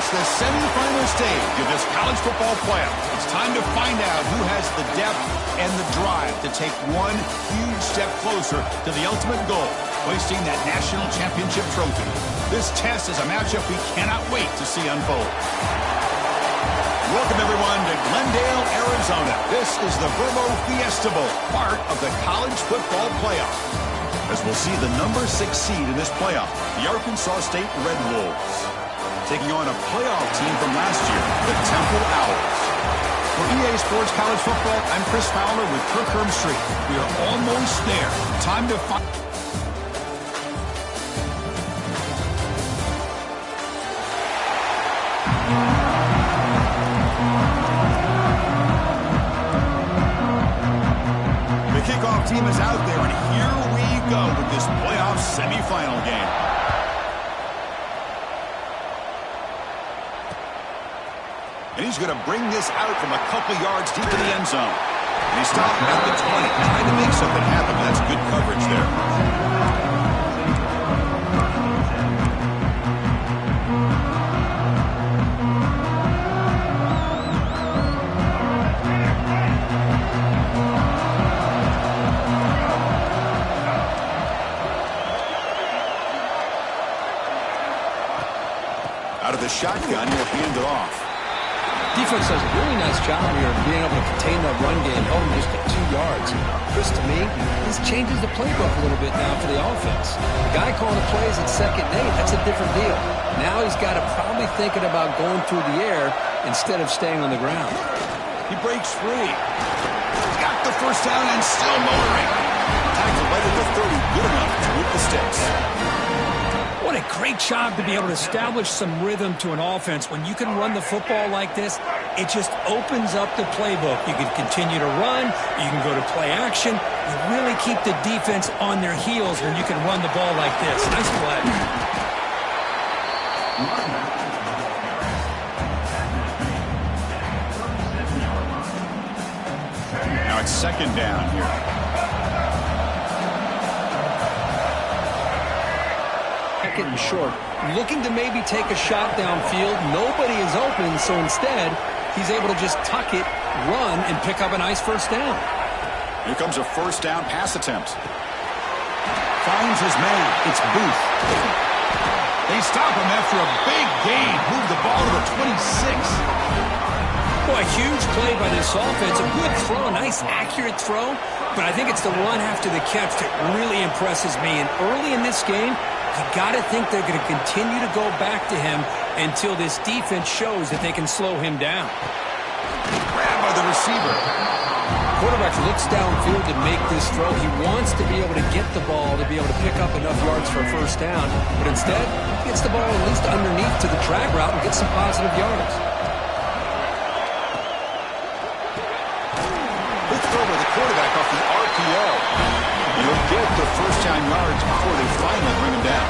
It's the semifinal stage of this college football playoff. It's time to find out who has the depth and the drive to take one huge step closer to the ultimate goal, hoisting that national championship trophy. This test is a matchup we cannot wait to see unfold. Welcome, everyone, to Glendale, Arizona. This is the Verbo Fiesta Bowl, part of the college football playoff. As we'll see the number 6 seed in this playoff, the Arkansas State Red Wolves, taking on a playoff team from last year, the Temple Owls. For EA Sports College Football, I'm Chris Fowler with Kirk Street. We are almost there. Time to find... The kickoff team is out there, and here we go with this playoff semifinal game. And he's going to bring this out from a couple yards deep in the end zone. And he stopped at the 20, trying to make something happen. That's good coverage there. Out of the shotgun, he'll hand it off. Defense does a really nice job here of being able to contain that run game, held him just at 2 yards. Chris, to me, this changes the playbook a little bit now for the offense. The guy calling the plays at 2nd and 8, that's a different deal. Now he's got to probably thinking about going through the air instead of staying on the ground. He breaks free. He's got the first down and still motoring. Tackle right at the 30, good enough to move the sticks. What a great job to be able to establish some rhythm to an offense. When you can run the football like this, it just opens up the playbook. You can continue to run. You can go to play action. You really keep the defense on their heels when you can run the ball like this. Nice play. Now it's 2nd down here. And short, looking to maybe take a shot downfield. Nobody is open, so instead, he's able to just tuck it, run, and pick up a nice first down. Here comes a first down pass attempt. Finds his man. It's Booth. They stop him after a big gain. Move the ball to the 26. Boy, huge play by this offense. A good throw, a nice accurate throw. But I think it's the run after the catch that really impresses me. And early in this game, you got to think they're going to continue to go back to him until this defense shows that they can slow him down. Grabbed by the receiver. Quarterback looks downfield to make this throw. He wants to be able to get the ball to be able to pick up enough yards for a first down. But instead, he gets the ball at least underneath to the drag route and gets some positive yards. Good throw by the quarterback off the RPO. He'll get the first down yards before they finally bring him down.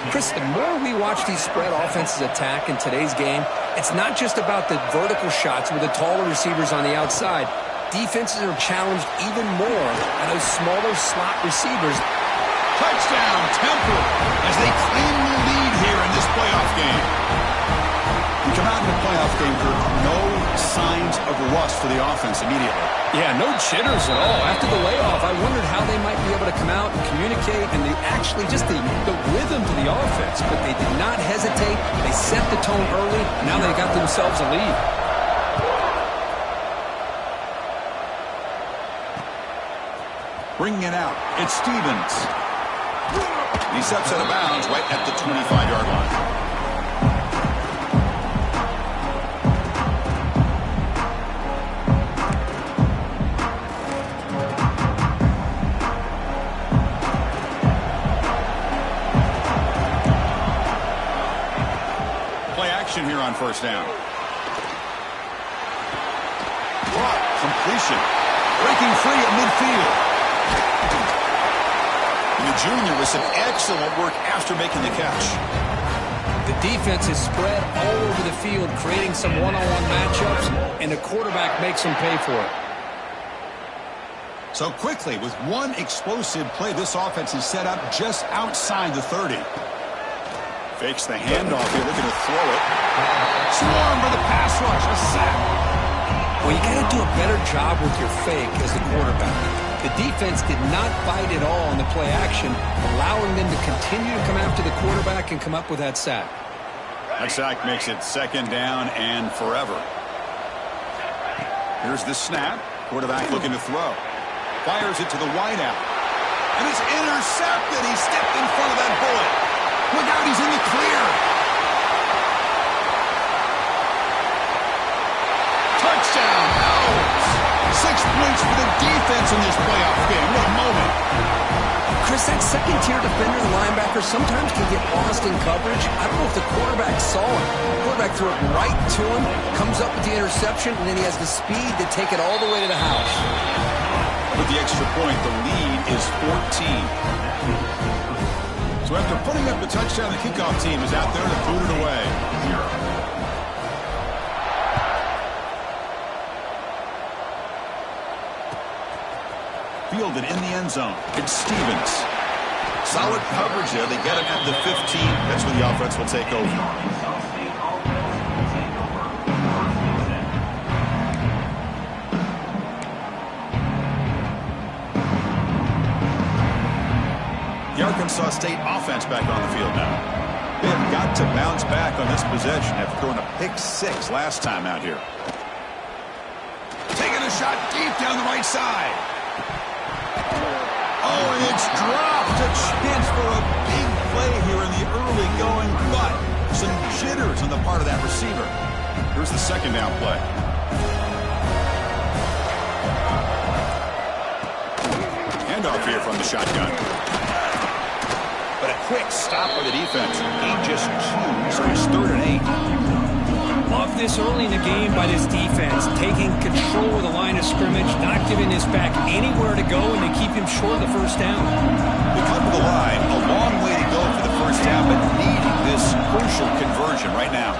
Chris, the more we watch these spread offenses attack in today's game, it's not just about the vertical shots with the taller receivers on the outside. Defenses are challenged even more by those smaller slot receivers. Touchdown, Temple, as they claim the lead here in this playoff game. We come out in the playoff game, Kirk, no signs of rust for the offense immediately. Yeah, no jitters at all. After the layoff, I wondered how they might be able to come out and communicate and actually just the rhythm to the offense. But they did not hesitate. They set the tone early. Now they got themselves a lead. Bringing it out, it's Stevens. He steps out of bounds right at the 25-yard line. Here on first down. Completion. Breaking free at midfield. And the junior with some excellent work after making the catch. The defense is spread all over the field, creating some one-on-one matchups, and the quarterback makes them pay for it. So quickly, with one explosive play, this offense is set up just outside the 30. Fakes the handoff here, looking to throw it. Swarm for the pass rush, a sack. Well, you got to do a better job with your fake as the quarterback. The defense did not fight at all on the play action, allowing them to continue to come after the quarterback and come up with that sack. That sack makes it 2nd down and forever. Here's the snap. Quarterback looking to throw. Fires it to the wideout. And it's intercepted. He stepped in front of that bullet. Look out, he's in the clear. Touchdown, Owls. 6 points for the defense in this playoff game. What a moment. Chris, that second-tier defender, the linebacker, sometimes can get lost in coverage. I don't know if the quarterback saw him. The quarterback threw it right to him, comes up with the interception, and then he has the speed to take it all the way to the house. With the extra point, the lead is 14. So after putting up the touchdown, the kickoff team is out there to boot it away. Fielded in the end zone. It's Stevens. Solid coverage there. They get him at the 15. That's where the offense will take over. The Arkansas State offense back on the field now. They have got to bounce back on this possession after throwing a pick 6 last time out here. Taking a shot deep down the right side. Oh, and it's dropped. A chance for a big play here in the early going, but some jitters on the part of that receiver. Here's the 2nd down play. Handoff here from the shotgun. But a quick stop by the defense. He just 2, so it's 3rd and 8. Love this early in the game by this defense, taking control of the line of scrimmage, not giving this back anywhere to go, and they keep him short of the 1st down. They come to the line, a long way to go for the 1st down, but needing this crucial conversion right now.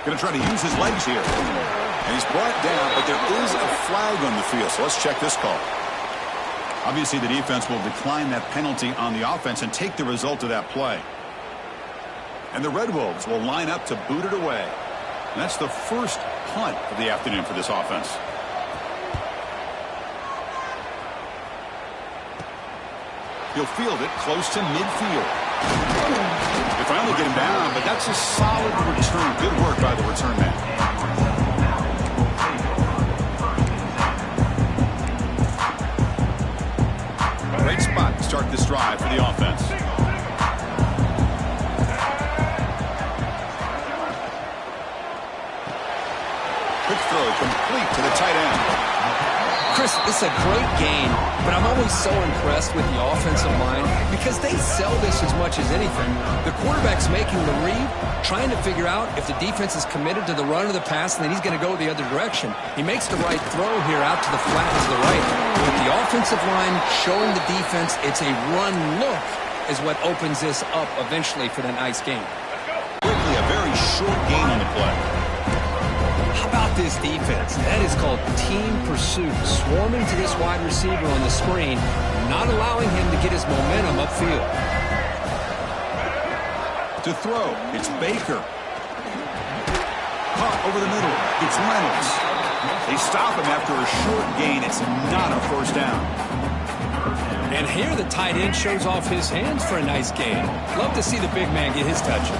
Going to try to use his legs here. And he's brought down, but there is a flag on the field, so let's check this call. Obviously, the defense will decline that penalty on the offense and take the result of that play. And the Red Wolves will line up to boot it away. And that's the first punt of the afternoon for this offense. He'll field it close to midfield. They finally get him down, but that's a solid return. Good work by the return man. Great spot to start this drive for the offense. Quick throw complete to the tight end. Chris, it's a great game, but I'm always so impressed with the offensive line because they sell this as much as anything. The quarterback's making the read, trying to figure out if the defense is committed to the run or the pass, and then he's going to go the other direction. He makes the right throw here out to the flat to the right. But the offensive line showing the defense it's a run look is what opens this up eventually for the nice game. Quickly, a very short gain on the play. How about this defense? That is called team pursuit. Swarming to this wide receiver on the screen, not allowing him to get his momentum upfield. To throw, it's Baker. Caught over the middle, it's Reynolds. They stop him after a short gain. It's not a 1st down. And here the tight end shows off his hands for a nice gain. Love to see the big man get his touches.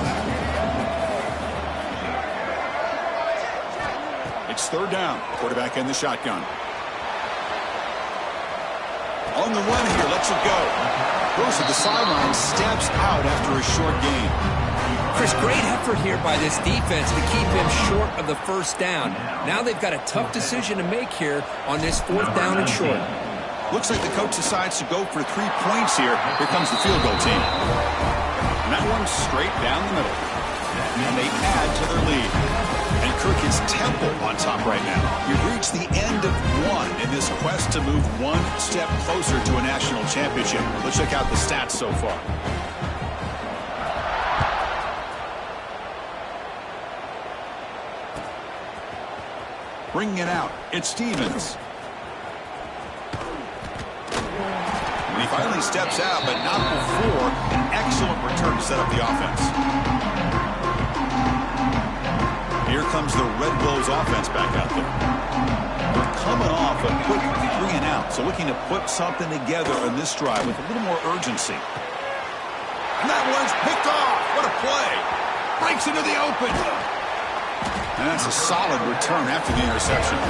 It's 3rd down. Quarterback in the shotgun. On the run here, lets it go. Goes to the sideline, steps out after a short gain. Chris, great effort here by this defense to keep him short of the 1st down. Now they've got a tough decision to make here on this 4th down and short. Looks like the coach decides to go for 3 points here. Here comes the field goal team. And that one's straight down the middle. And they add to their lead. And Kirk is Temple on top right now. We've reached the end of one in this quest to move one step closer to a national championship. Let's check out the stats so far. Bringing it out, it's Stevens. And he finally steps out, but not before an excellent return to set up the offense. Here comes the Red Wolves offense back out there. We're coming off a quick 3-and-out, so looking to put something together on this drive with a little more urgency. And that one's picked off. What a play. Breaks into the open. And that's a solid return after the interception.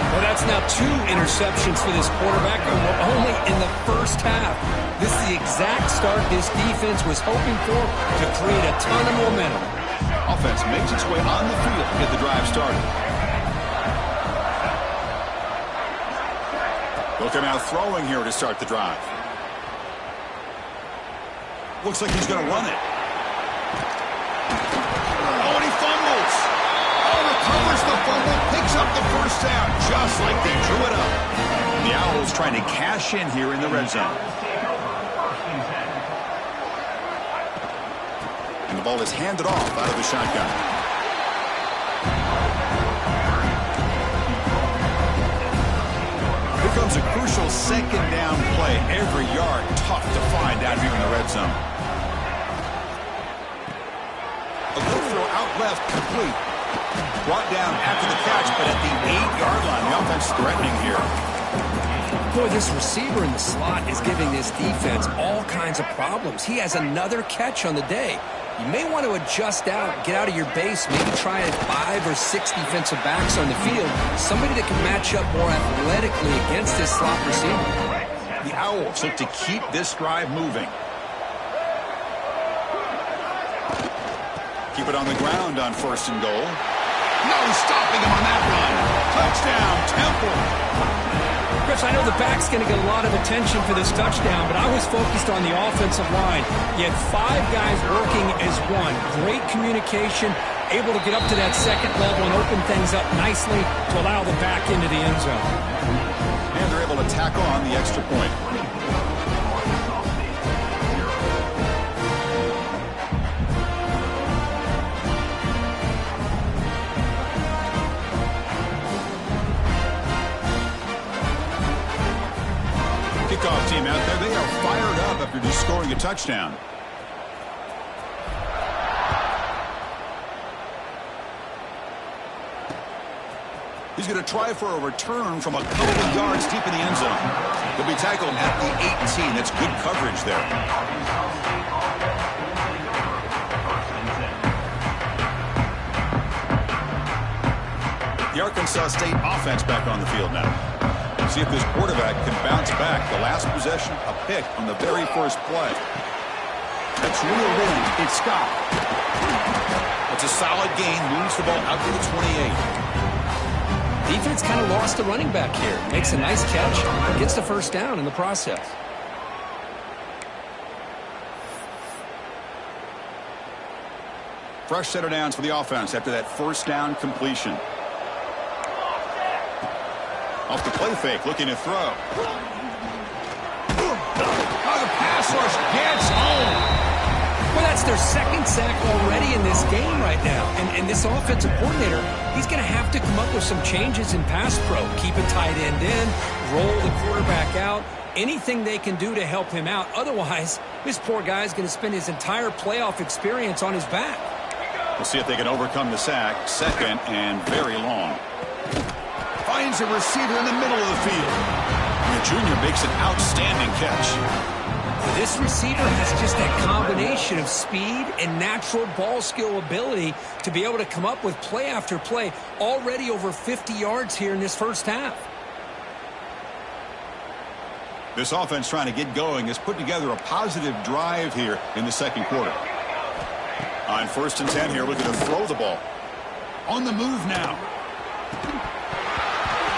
Well, that's now 2 interceptions for this quarterback, and we're only in the first half. This is the exact start this defense was hoping for to create a ton of momentum. Offense makes its way on the field to get the drive started. Looking out throwing here to start the drive. Looks like he's going to run it. Oh, and he fumbles. Oh, recovers the fumble, picks up the first down, just like they drew it up. The Owls trying to cash in here in the red zone. And the ball is handed off out of the shotgun. Here comes a crucial second down play. Every yard tough to find out here in the red zone. A good throw out left, complete. Brought down after the catch, but at the 8-yard line, the offense threatening here. Boy, this receiver in the slot is giving this defense all kinds of problems. He has another catch on the day. You may want to adjust out, get out of your base, maybe try 5 or 6 defensive backs on the field, somebody that can match up more athletically against this slot receiver. The Owls look to keep this drive moving. Keep it on the ground on 1st and goal. No stopping him on that run. Touchdown, Temple. Chris, I know the back's going to get a lot of attention for this touchdown, but I was focused on the offensive line. You had 5 guys working as one. Great communication, able to get up to that second level and open things up nicely to allow the back into the end zone. And they're able to tack on the extra point. Kickoff team out there, they are fired up after just scoring a touchdown. He's going to try for a return from a couple of yards deep in the end zone. He'll be tackled at the 18. That's good coverage there. The Arkansas State offense back on the field now. See if this quarterback can bounce back. The last possession, a pick on the very first play. That's real wind. It's Scott. It's a solid gain. Moves the ball out to the 28. Defense kind of lost the running back here. Makes a nice catch. Gets the first down in the process. Fresh set of downs for the offense after that first down completion. Off the play fake, looking to throw. Oh, the pass rush gets home. Well, that's their second sack already in this game right now. And this offensive coordinator, he's going to have to come up with some changes in pass pro. Keep a tight end in, roll the quarterback out, anything they can do to help him out. Otherwise, this poor guy is going to spend his entire playoff experience on his back. We'll see if they can overcome the sack. Second and very long. Finds a receiver in the middle of the field. And the junior makes an outstanding catch. This receiver has just that combination of speed and natural ball skill ability to be able to come up with play after play. Already over 50 yards here in this first half. This offense trying to get going has put together a positive drive here in the second quarter. On 1st and 10 here, looking to throw the ball. On the move now.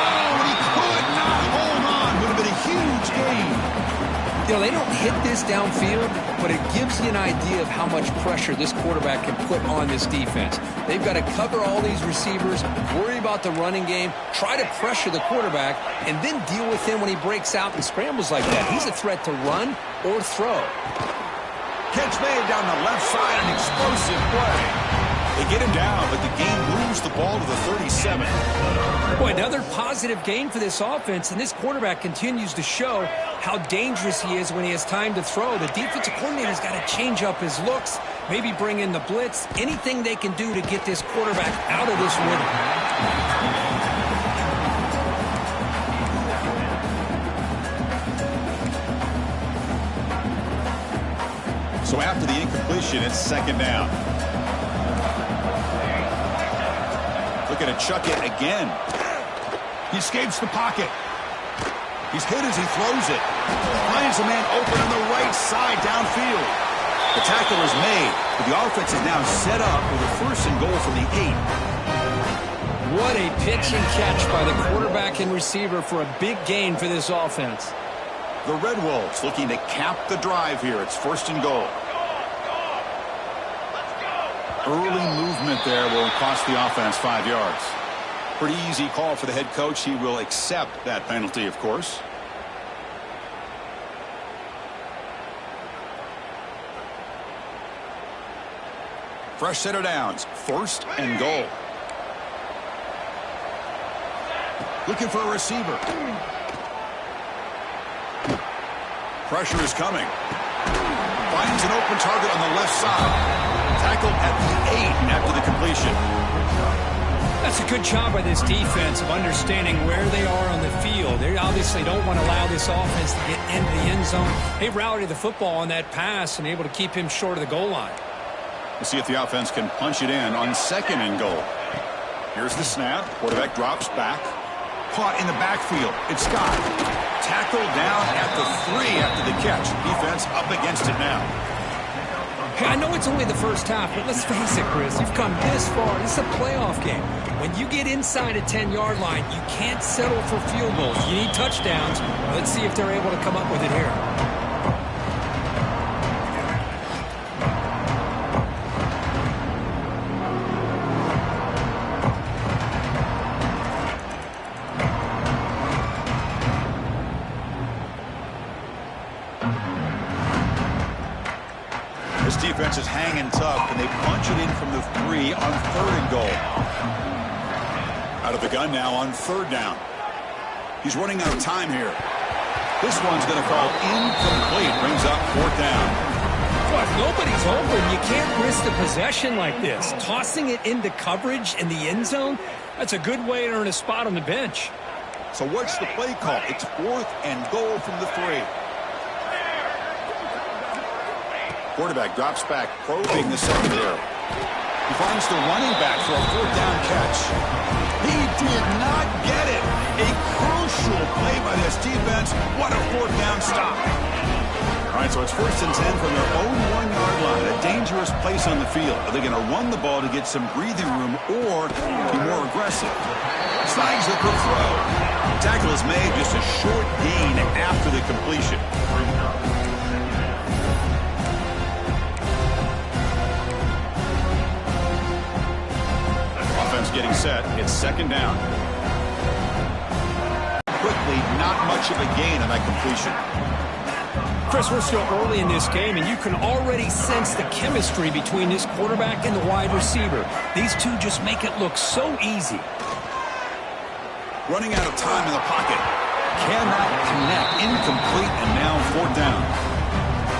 Oh, he could not hold on. Would have been a huge gain. You know, they don't hit this downfield, but it gives you an idea of how much pressure this quarterback can put on this defense. They've got to cover all these receivers, worry about the running game, try to pressure the quarterback, and then deal with him when he breaks out and scrambles like that. He's a threat to run or throw. Catch made down the left side, an explosive play. They get him down, but the game moves the ball to the 37. Boy, another positive game for this offense, and this quarterback continues to show how dangerous he is when he has time to throw. The defensive coordinator's got to change up his looks, maybe bring in the blitz, anything they can do to get this quarterback out of this rhythm. So after the incompletion, it's second down. Looking to chuck it again. He escapes the pocket. He's hit as he throws it. Finds a man open on the right side downfield. The tackle is made, but the offense is now set up with a first and goal from the 8. What a pitch and catch by the quarterback and receiver for a big gain for this offense. The Red Wolves looking to cap the drive here. It's first and goal. Early movement there will cost the offense 5 yards. Pretty easy call for the head coach. He will accept that penalty, of course. Fresh set of downs. First and goal. Looking for a receiver. Pressure is coming. Finds an open target on the left side. Tackled at the 8 after the completion. That's a good job by this defense of understanding where they are on the field. They obviously don't want to allow this offense to get into the end zone. They routed the football on that pass and able to keep him short of the goal line. We'll see if the offense can punch it in on second and goal. Here's the snap. Quarterback drops back. Caught in the backfield. It's Scott. Tackled down at the 3 after the catch. Defense up against it now. Hey, I know it's only the first half, but let's face it, Chris. You've come this far. This is a playoff game. When you get inside a 10-yard line, you can't settle for field goals. You need touchdowns. Let's see if they're able to come up with it here. Defense is hanging tough, and they punch it in from the 3 on third and goal. Out of the gun now on third down. He's running out of time here. This one's going to fall incomplete. Brings up fourth down. Well, if nobody's open, you can't risk the possession like this. Tossing it into coverage in the end zone, that's a good way to earn a spot on the bench. So what's the play call? It's fourth and goal from the 3. Quarterback drops back, probing the secondary. He finds the running back for a fourth down catch. He did not get it. A crucial play by this defense. What a fourth down stop. All right, so it's first and 10 from their own 1-yard line. A dangerous place on the field. Are they going to run the ball to get some breathing room or be more aggressive? Slides the throw. Tackle is made, just a short gain after the completion. Getting set. It's second down. Quickly, not much of a gain on that completion. Chris, we're still early in this game, and you can already sense the chemistry between this quarterback and the wide receiver. These two just make it look so easy. Running out of time in the pocket. Cannot connect. Incomplete, and now fourth down.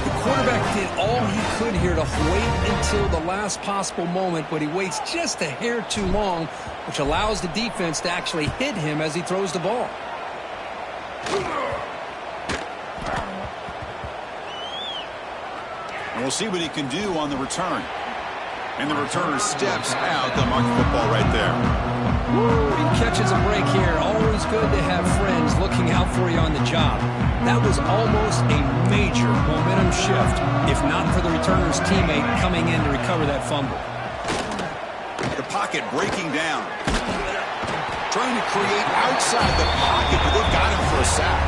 The quarterback did all he could here to wait until the last possible moment, but he waits just a hair too long, which allows the defense to actually hit him as he throws the ball. And we'll see what he can do on the return. And the returner steps out. They'll mark the football right there. He catches a break here. Always good to have friends looking out for you on the job. That was almost a major momentum shift, if not for the returner's teammate coming in to recover that fumble. The pocket breaking down. Trying to create outside the pocket, but they've got him for a sack.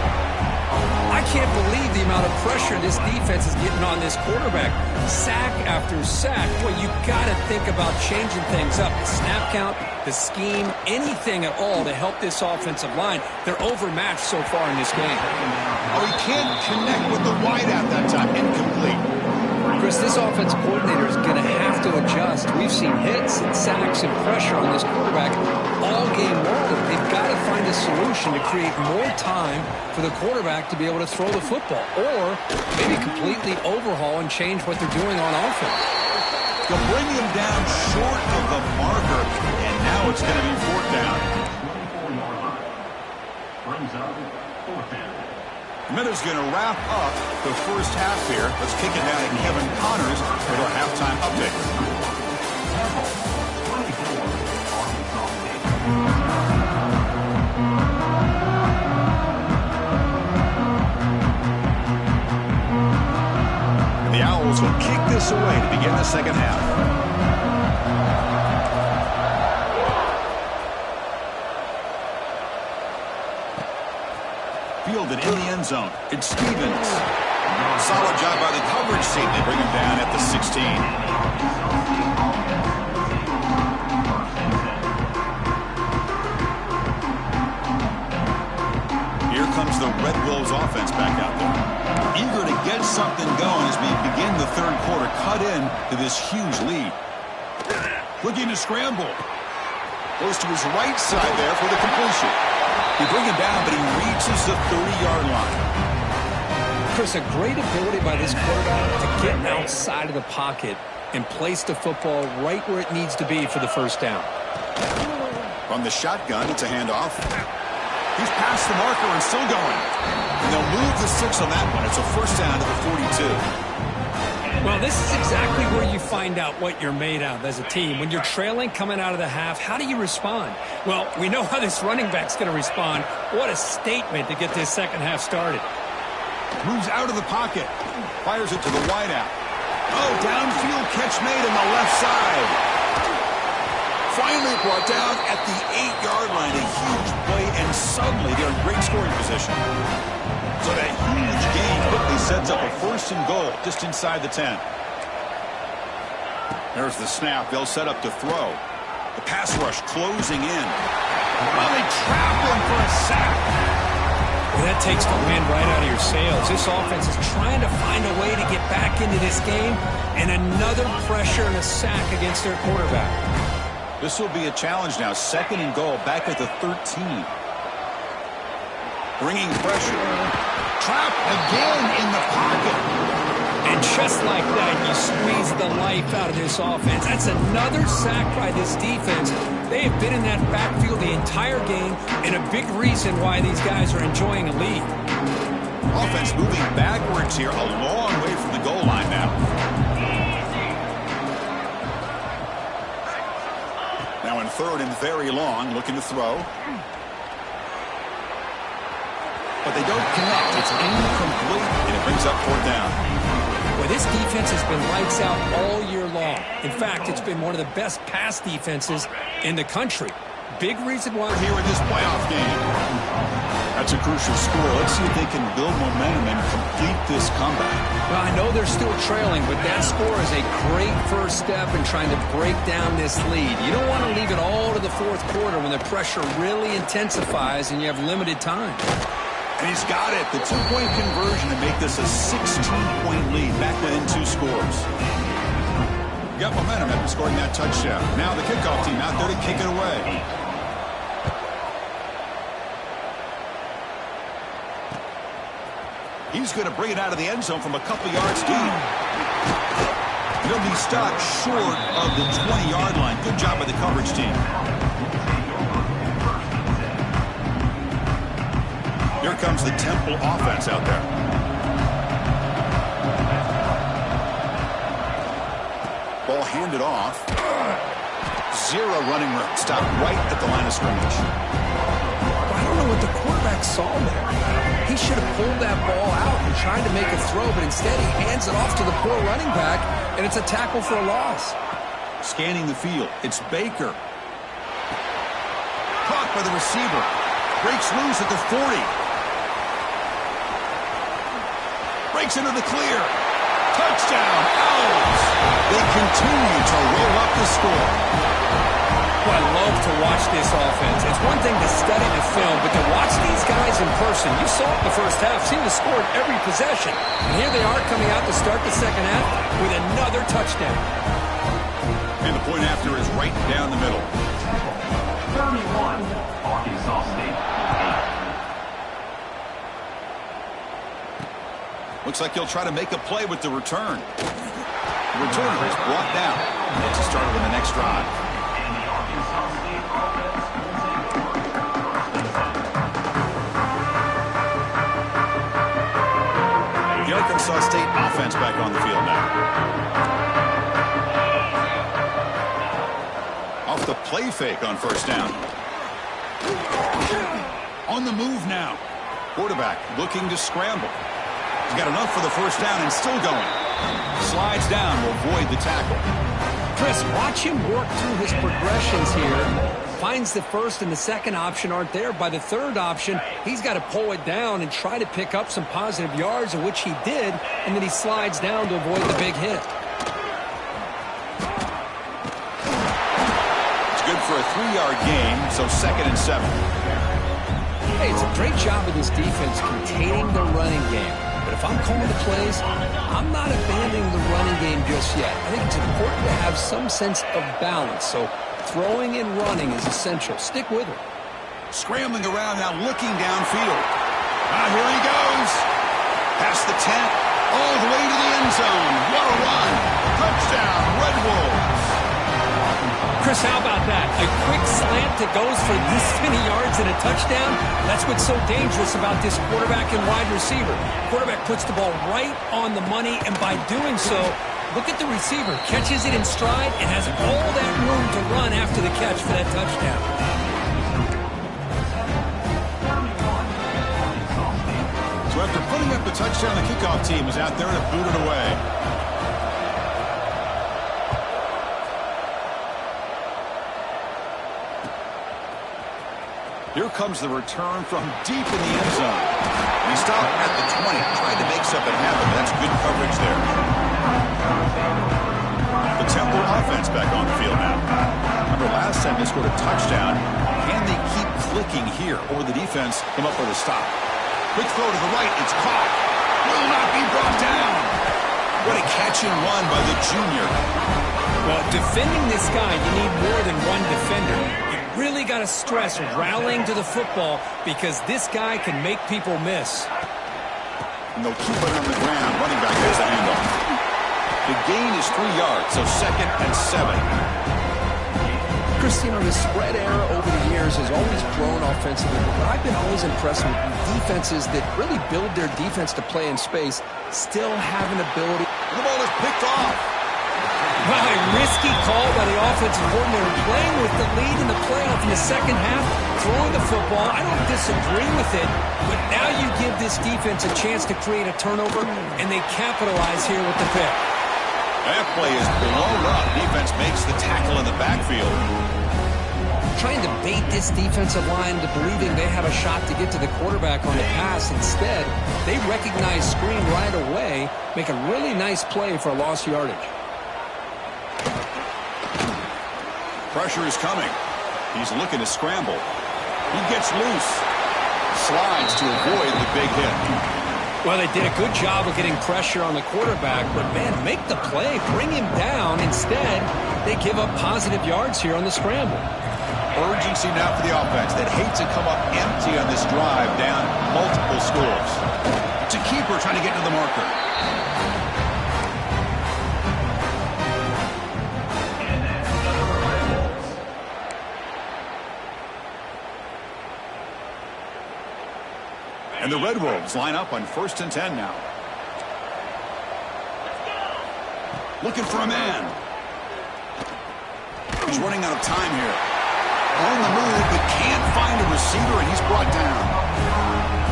I can't believe the amount of pressure this defense is getting on this quarterback. Sack after sack. Boy, you got to think about changing things up. The snap count, the scheme, anything at all to help this offensive line. They're overmatched so far in this game. Oh, he can't connect with the wideout that time. Incomplete. Chris, this offensive coordinator is going to have to adjust. We've seen hits and sacks and pressure on this quarterback all game long. They've got to find a solution to create more time for the quarterback to be able to throw the football, or maybe completely overhaul and change what they're doing on offense. They'll bring him down short of the marker, and now it's going to be fourth down. Miller's going to wrap up the first half here. Let's kick it down to Kevin Connors with our halftime update. The Owls will kick this away to begin the second half. Fielded in the end zone. It's Stevens. Solid job by the coverage team. They bring him down at the 16. Here comes the Red Wolves offense back out there. Eager to get something going as we begin the third quarter. Cut in to this huge lead. Looking to scramble. Goes to his right side there for the completion. They bring him down, but he reaches the 30-yard line. Chris, a great ability by this quarterback to get outside of the pocket and place the football right where it needs to be for the first down. From the shotgun, it's a handoff. He's past the marker and still going. And they'll move the 6 on that one. It's a first down to the 42. Well, this is exactly where you find out what you're made of as a team. When you're trailing coming out of the half, how do you respond? Well, we know how this running back's going to respond. What a statement to get this second half started. Moves out of the pocket. Fires it to the wideout. Oh, downfield catch made on the left side. Finally brought down at the 8-yard line. A huge play, and suddenly they're in great scoring position. So that huge gain quickly sets up a first and goal just inside the 10. There's the snap. They'll set up to throw. The pass rush closing in. Well, they trap him for a sack. Well, that takes the wind right out of your sails. This offense is trying to find a way to get back into this game, and another pressure and a sack against their quarterback. This will be a challenge now. Second and goal back at the 13. Bringing pressure. Trapped again in the pocket. And just like that, you squeeze the life out of this offense. That's another sack by this defense. They have been in that backfield the entire game, and a big reason why these guys are enjoying a lead. Offense moving backwards here, a long way from the goal line now. Now in third and very long, looking to throw. But they don't connect. It's incomplete, and it brings up fourth down. Well, this defense has been lights out all year long. In fact, it's been one of the best pass defenses in the country. Big reason why here in this playoff game. That's a crucial score. Let's see if they can build momentum and complete this comeback. Well, I know they're still trailing, but that score is a great first step in trying to break down this lead. You don't want to leave it all to the fourth quarter when the pressure really intensifies and you have limited time. And he's got it. The two-point conversion to make this a 16-point lead back within 2 scores. Got momentum after scoring that touchdown. Now the kickoff team out there to kick it away. He's going to bring it out of the end zone from a couple yards deep. He'll be stopped short of the 20-yard line. Good job by the coverage team. Here comes the Temple offense out there. Ball handed off. Zero running room. Stopped right at the line of scrimmage. I don't know what the quarterback saw there. He should have pulled that ball out and tried to make a throw, but instead he hands it off to the poor running back, and it's a tackle for a loss. Scanning the field. It's Baker. Caught by the receiver. Breaks loose at the 40. Breaks into the clear. Touchdown, Owls. They continue to roll up the score. Well, I love to watch this offense. It's one thing to study the film, but to watch these guys in person, you saw it in the first half, seemed to score in every possession. And here they are coming out to start the second half with another touchdown. And the point after is right down the middle. 31, Arkansas State 8. Looks like he'll try to make a play with the return. The returner is brought down. It's a start on the next drive. And the Arkansas State offense The Arkansas State offense back on the field now. Off the play fake on first down. On the move now. Quarterback looking to scramble. He's got enough for the first down and still going. Slides down to avoid the tackle. Chris, watch him work through his progressions here. Finds the first and the second option aren't there. By the third option, he's got to pull it down and try to pick up some positive yards, which he did, and then he slides down to avoid the big hit. It's good for a 3-yard gain, so 2nd and 7. Hey, it's a great job of this defense containing the running game. But if I'm calling the plays, I'm not abandoning the running game just yet. I think it's important to have some sense of balance. So throwing and running is essential. Stick with it. Scrambling around now, looking downfield. Here he goes. Past the 10, all the way to the end zone. What a run. Touchdown, Red Wolves. Chris, how about that? A quick slant that goes for this many yards and a touchdown. That's what's so dangerous about this quarterback and wide receiver. Quarterback puts the ball right on the money, and by doing so, look at the receiver. Catches it in stride and has all that room to run after the catch for that touchdown. So after putting up the touchdown, the kickoff team is out there to boot it away. Here comes the return from deep in the end zone. He stopped at the 20, tried to make something happen. That's good coverage there. The Temple offense back on the field now. Remember last time they scored a touchdown. Can they keep clicking here, or will the defense come up with a stop? Quick throw to the right. It's caught. Will not be brought down. What a catch and run by the junior. Well, defending this guy, you need more than one defender. You really got to stress rallying to the football because this guy can make people miss. And they'll keep it on the ground. Running back has the handoff. The gain is 3 yards, so 2nd and 7. Chris, you know, the spread era over the years has always grown offensively, but I've been always impressed with defenses that really build their defense to play in space, still have an ability. The ball is picked off. Well, a risky call by the offensive coordinator, playing with the lead in the playoff in the second half, throwing the football. I don't disagree with it, but now you give this defense a chance to create a turnover, and they capitalize here with the pick. That play is blown up. Defense makes the tackle in the backfield. Trying to bait this defensive line into believing they have a shot to get to the quarterback on the pass. Instead, they recognize screen right away, make a really nice play for a lost yardage. Pressure is coming. He's looking to scramble. He gets loose. Slides to avoid the big hit. Well, they did a good job of getting pressure on the quarterback, but, man, make the play, bring him down. Instead, they give up positive yards here on the scramble. Urgency now for the offense that hate to come up empty on this drive, down multiple scores. It's a keeper trying to get to the marker. And the Red Wolves line up on 1st and 10 now. Looking for a man. He's running out of time here. On the move, but can't find a receiver, and he's brought down.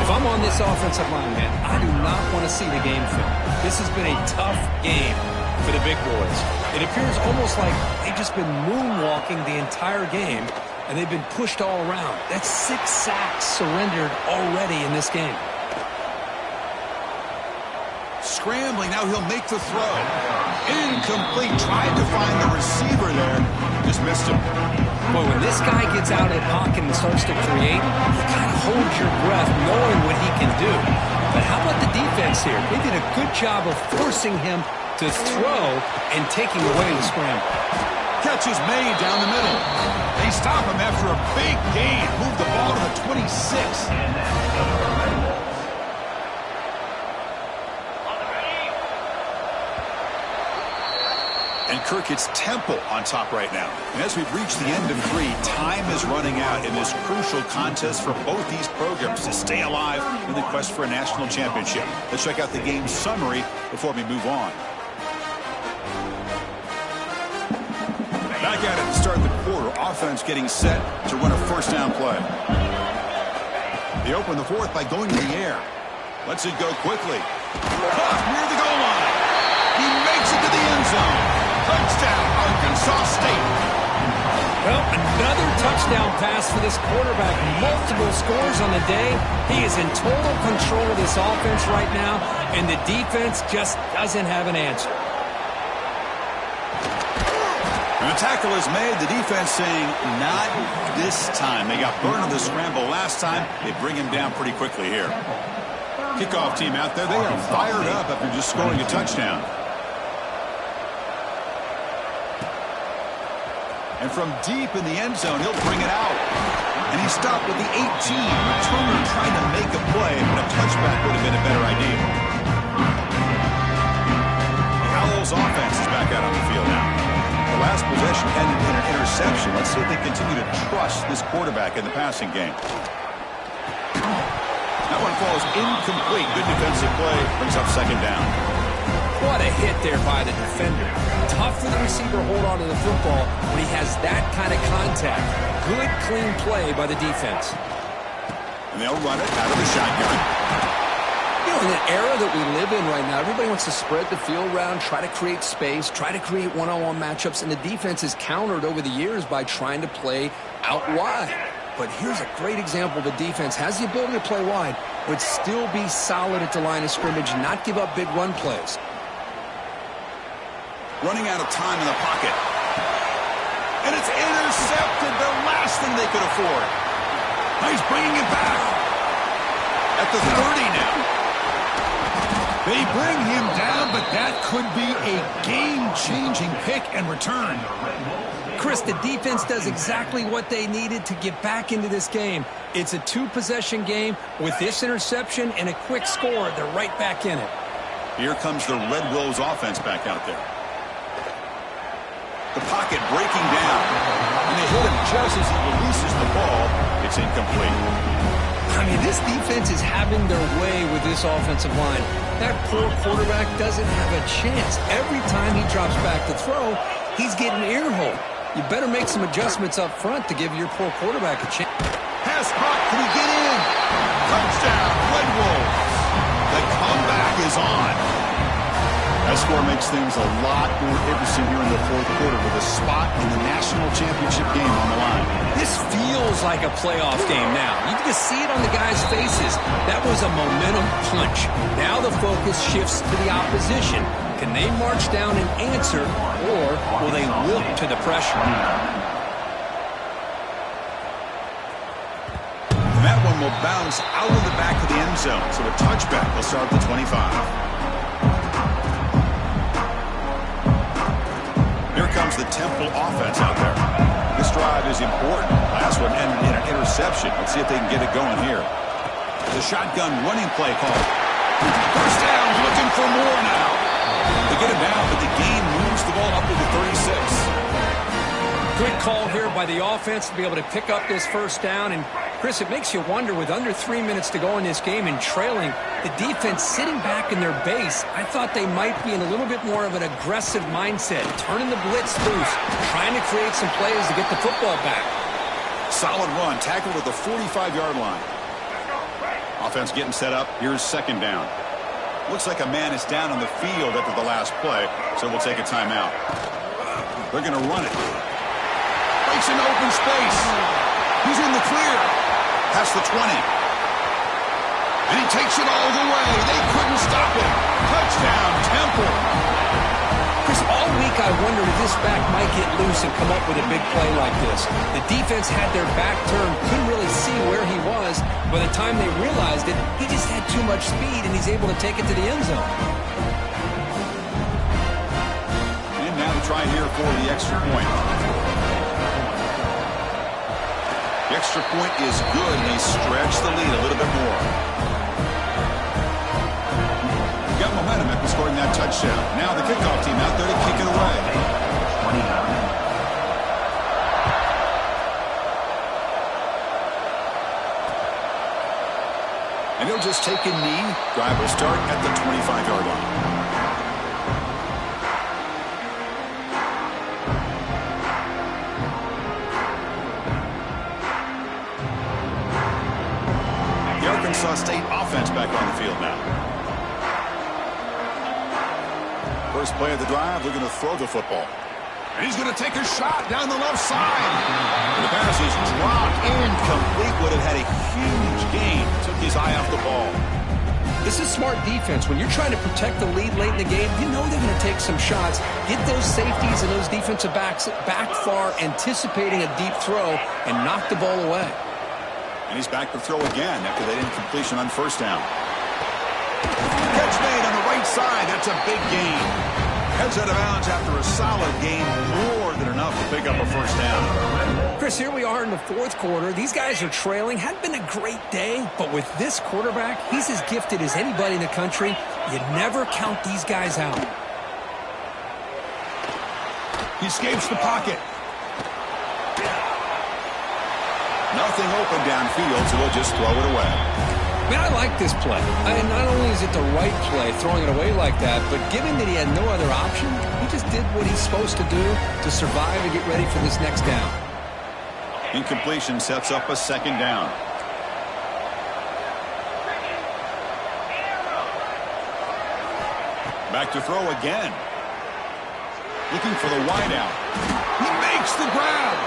If I'm on this offensive line, man, I do not want to see the game film. This has been a tough game for the big boys. It appears almost like they've just been moonwalking the entire game, and they've been pushed all around. That's 6 sacks surrendered already in this game. Scrambling, now he'll make the throw. Incomplete, tried to find the receiver there. Just missed him. Boy, when this guy gets out of the pocket and starts to create, you kind of hold your breath knowing what he can do. But how about the defense here? They did a good job of forcing him to throw and taking away the scramble. Catch is made down the middle. They stop him after a big gain. Move the ball to the 26. And Kirk hits Temple on top right now. And as we've reached the end of 3, time is running out in this crucial contest for both these programs to stay alive in the quest for a national championship. Let's check out the game summary before we move on. Back at it to start the quarter. Offense getting set to run a first down play. They open the fourth by going to the air. Lets it go quickly. Caught near the goal line. He makes it to the end zone. Touchdown, Arkansas State. Well, another touchdown pass for this quarterback. Multiple scores on the day. He is in total control of this offense right now, and the defense just doesn't have an answer. And the tackle is made. The defense saying, not this time. They got burned on the scramble last time. They bring him down pretty quickly here. Kickoff team out there. They are fired up after just scoring a touchdown. And from deep in the end zone, he'll bring it out. And he stopped with the 18. Returner trying to make a play, but a touchback would have been a better idea. The Owls offense is back out on the field now. The last possession ended in an interception. Let's see if they continue to trust this quarterback in the passing game. That one falls incomplete. Good defensive play. Brings up second down. What a hit there by the defender. Tough for the receiver to hold on to the football when he has that kind of contact. Good, clean play by the defense. And they'll run it out of the shotgun. You know, in the era that we live in right now, everybody wants to spread the field around, try to create space, try to create one-on-one matchups, and the defense is countered over the years by trying to play out wide. But here's a great example. The defense has the ability to play wide, but still be solid at the line of scrimmage, not give up big run plays. Running out of time in the pocket. And it's intercepted. The last thing they could afford. He's bringing it back. At the 30 now. They bring him down, but that could be a game-changing pick and return. Chris, the defense does exactly what they needed to get back into this game. It's a 2-possession game. With this interception and a quick score, they're right back in it. Here comes the Red Wolves offense back out there. The pocket breaking down. And they hit him just as he releases the ball. It's incomplete. I mean, this defense is having their way with this offensive line. That poor quarterback doesn't have a chance. Every time he drops back to throw, he's getting ear-hole. You better make some adjustments up front to give your poor quarterback a chance. Pass caught. Can he get in? Touchdown, Red Wolves. The comeback is on. That score makes things a lot more interesting here in the fourth quarter with a spot in the national championship game on the line. This feels like a playoff game now. You can just see it on the guys' faces. That was a momentum punch. Now the focus shifts to the opposition. Can they march down and answer, or will they wilt to the pressure? And that one will bounce out of the back of the end zone. So a touchback will start at the 25. Here comes the Temple offense out there. This drive is important. Last one ended in an interception. Let's see if they can get it going here. The shotgun running play call. First down, looking for more now. They get him down, but the gain moves the ball up to the 36. Good call here by the offense to be able to pick up this first down. And, Chris, it makes you wonder, with under 3 minutes to go in this game and trailing, the defense sitting back in their base, I thought they might be in a little bit more of an aggressive mindset, turning the blitz loose, trying to create some plays to get the football back. Solid run, tackled at the 45-yard line. Offense getting set up. Here's second down. Looks like a man is down on the field after the last play, so we'll take a timeout. They're going to run it. Breaks into open space. He's in the clear. Past the 20. And he takes it all the way. They couldn't stop him. Touchdown. this back might get loose and come up with a big play like this. The defense had their back turned, couldn't really see where he was. By the time they realized it, he just had too much speed, and he's able to take it to the end zone. And now to try here for the extra point. The extra point is good, and they stretch the lead a little bit more. Got momentum after scoring that touchdown. Now the kickoff team out there to kick it away. 29. And he'll just take a knee. Drive will start at the 25-yard line. The Arkansas State offense back on the field now. First play of the drive, they're going to throw the football. And he's going to take a shot down the left side. And the pass is dropped incomplete. Would have had a huge gain. Took his eye off the ball. This is smart defense. When you're trying to protect the lead late in the game, you know they're going to take some shots. Get those safeties and those defensive backs back far, anticipating a deep throw, and knock the ball away. And he's back to throw again after that incompletion on first down. Catch made on the right side. That's a big gain. Heads out of bounds after a solid gain, more than enough to pick up a first down. Chris, here we are in the fourth quarter. These guys are trailing. Hadn't been a great day, but with this quarterback, he's as gifted as anybody in the country. You never count these guys out. He escapes the pocket. Nothing open downfield, so he'll just throw it away. Man, I like this play. Not only is it the right play, throwing it away like that, but given that he had no other option, he just did what he's supposed to do to survive and get ready for this next down. Incompletion sets up a second down. Back to throw again. Looking for the wideout. He makes the grab.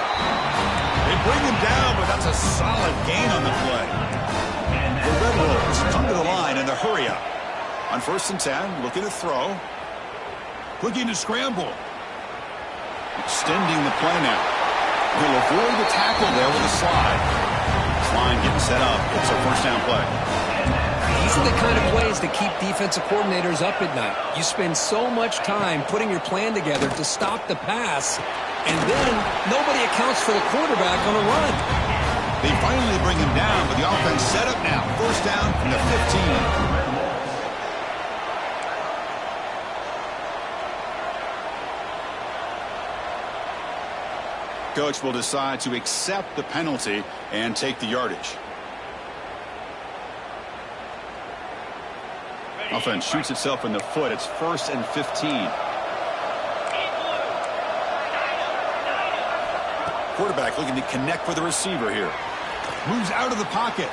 They bring him down, but that's a solid gain on the play. The Red Wolves come to the line in the hurry up. On 1st and 10, looking to throw. Looking to scramble. Extending the play now. He'll avoid the tackle there with a slide. This line getting set up. It's a first down play. These are the kind of plays that keep defensive coordinators up at night. You spend so much time putting your plan together to stop the pass, and then nobody accounts for the quarterback on a run. They finally bring him down, but the offense set up now. First down from the 15. Coach will decide to accept the penalty and take the yardage. Offense shoots itself in the foot. It's 1st and 15. Quarterback looking to connect with the receiver here. Moves out of the pocket.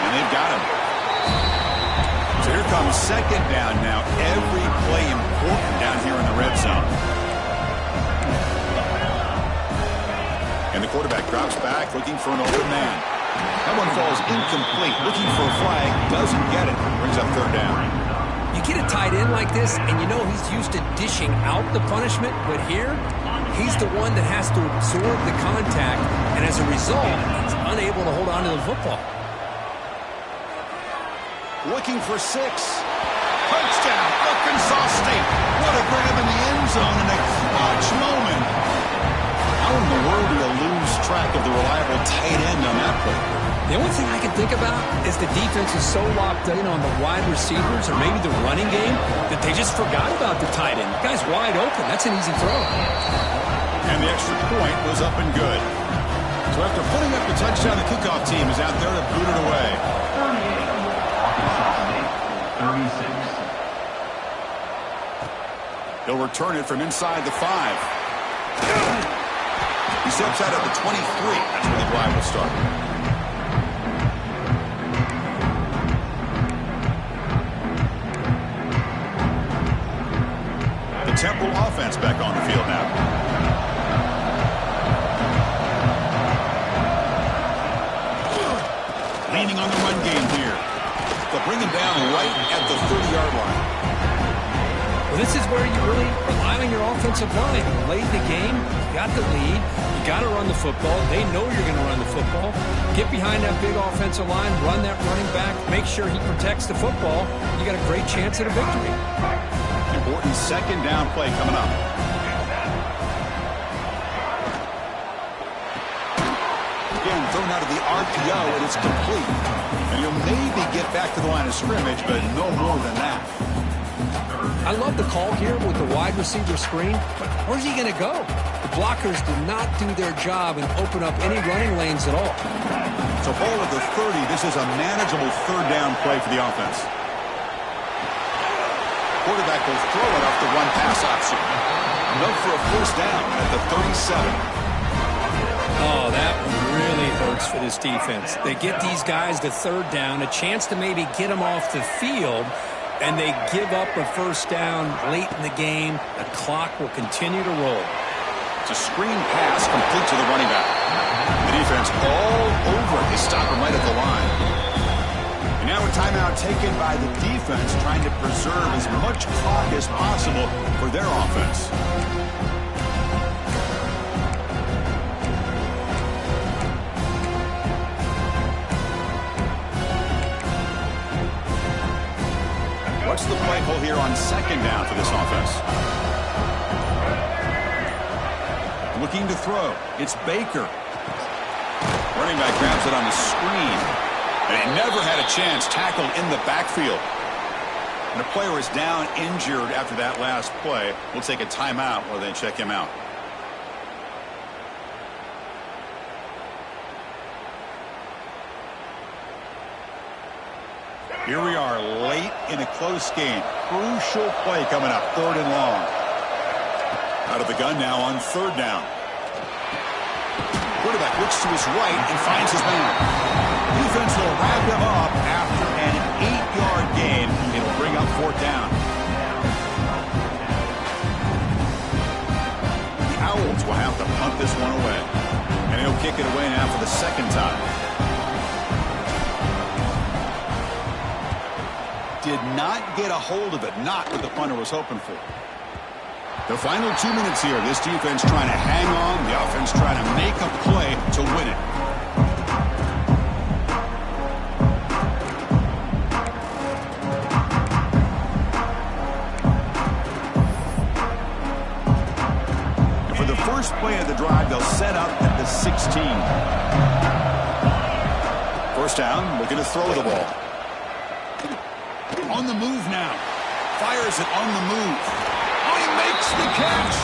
And they've got him. So here comes second down now. Every play important down here in the red zone. And the quarterback drops back looking for an open man. That one falls incomplete. Looking for a flag. Doesn't get it. Brings up third down. You get a tight end like this, and you know he's used to dishing out the punishment, but here, he's the one that has to absorb the contact, and as a result, he's unable to hold on to the football. Looking for 6. Touchdown, Arkansas State. What a grab in the end zone in a clutch moment. How in the world do you lose track of the reliable tight end on that play? The only thing I can think about is the defense is so locked in on the wide receivers or maybe the running game that they just forgot about the tight end. The guy's wide open. That's an easy throw. And the extra point was up and good. So after putting up the touchdown, the kickoff team is out there to boot it away. 38. Arkansas State, 36. He'll return it from inside the 5. He steps out at the 23. That's where the drive will start. The Temple offense back on the field now. Leaning on the run game here. They'll bring him down right at the 30-yard line. Well, this is where you really rely on your offensive line. Late in the game, you got the lead. You got to run the football. They know you're going to run the football. Get behind that big offensive line, run that running back, make sure he protects the football. You got a great chance at a victory. Important second down play coming up. Again, thrown out of the RPO, and it's complete. And you'll maybe get back to the line of scrimmage, but no more than that. I love the call here with the wide receiver screen, but where's he going to go? The blockers did not do their job and open up any running lanes at all. So ball at the 30. This is a manageable third down play for the offense. Quarterback will throw it off the run-pass option. Enough for a first down at the 37. Oh, that really hurts for this defense. They get these guys to third down, a chance to maybe get them off the field, and they give up a first down late in the game. The clock will continue to roll. It's a screen pass complete to the running back. The defense all over. They stop him right at the line. And now a timeout taken by the defense, trying to preserve as much clock as possible for their offense. What's the play call here on second down for this offense? Looking to throw. It's Baker. Running back grabs it on the screen. And he never had a chance. Tackled in the backfield. And the player is down injured after that last play. We'll take a timeout while they check him out. Here we are late in a close game. Crucial play coming up. Third and long. Out of the gun now on third down. Quarterback looks to his right and finds his man. Defense will wrap him up after an 8-yard gain. It'll bring up fourth down. The Owls will have to punt this one away. And he'll kick it away now for the second time. Did not get a hold of it. Not what the punter was hoping for. The final 2 minutes here. This defense trying to hang on. The offense trying to make a play to win it. For the first play of the drive, they'll set up at the 16. First down, looking to throw the ball. On the move now. Fires it on the move. Oh, he makes the catch.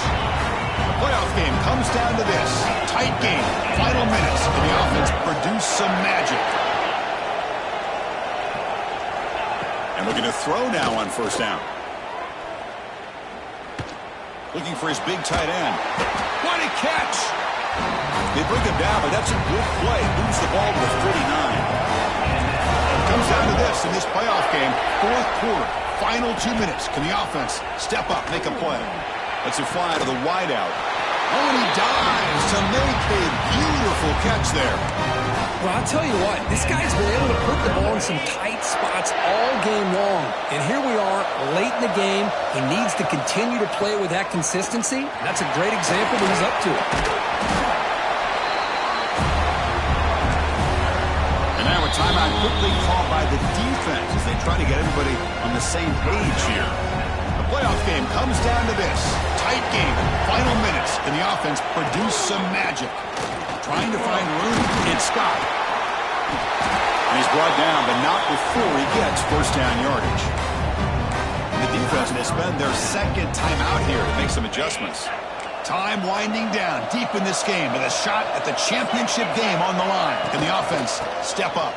The playoff game comes down to this. Tight game. Final minutes. And the offense produce some magic. And looking to throw now on first down. Looking for his big tight end. What a catch. They bring him down, but that's a good play. Moves the ball to the 49. Comes down to this in this playoff game. Fourth quarter, final 2 minutes. Can the offense step up, make a play? Let's it fly to the wideout. Oh, and he dives to make a beautiful catch there. Well, I'll tell you what, this guy's been able to put the ball in some tight spots all game long. And here we are, late in the game. He needs to continue to play with that consistency. That's a great example when he's up to it. Timeout quickly called by the defense as they try to get everybody on the same page here. The playoff game comes down to this. Tight game, final minutes, and the offense produce some magic. Trying to find room, it's Scott. And he's brought down, but not before he gets first down yardage. And the defense will spend their second timeout here to make some adjustments. Time winding down deep in this game with a shot at the championship game on the line. Can the offense step up?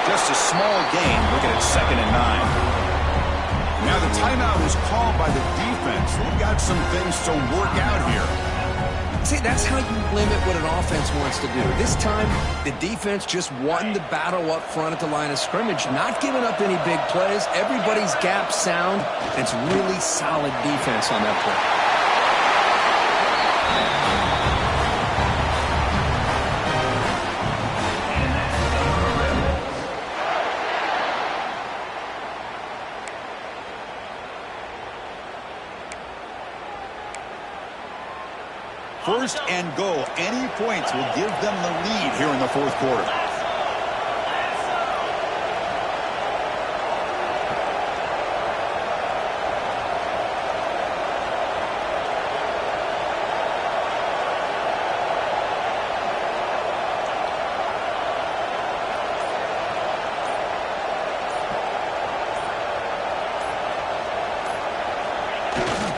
Just a small gain. Looking at second and 9. Now the timeout is called by the defense. They've got some things to work out here. See, that's how you limit what an offense wants to do. This time, the defense just won the battle up front at the line of scrimmage, not giving up any big plays. Everybody's gap sound. It's really solid defense on that play. First and goal. Any points will give them the lead here in the fourth quarter.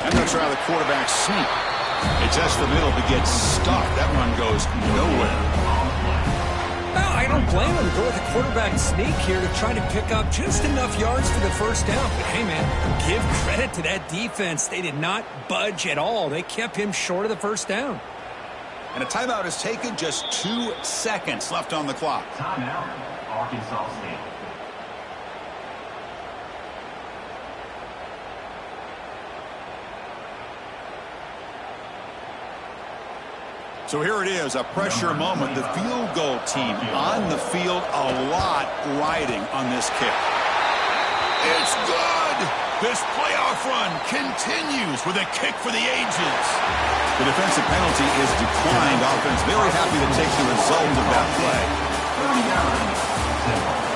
And they'll try the quarterback sneak. It tests the middle but gets stuck. That run goes nowhere. Well, I don't blame him to go with a quarterback sneak here to try to pick up just enough yards for the first down. But hey, man, give credit to that defense. They did not budge at all. They kept him short of the first down. And a timeout is taken. Just 2 seconds left on the clock. Timeout, Arkansas State. So here it is, a pressure moment. The field goal team on the field, a lot riding on this kick. It's good! This playoff run continues with a kick for the ages. The defensive penalty is declined. Offense very happy to take the result of that play. 39-7.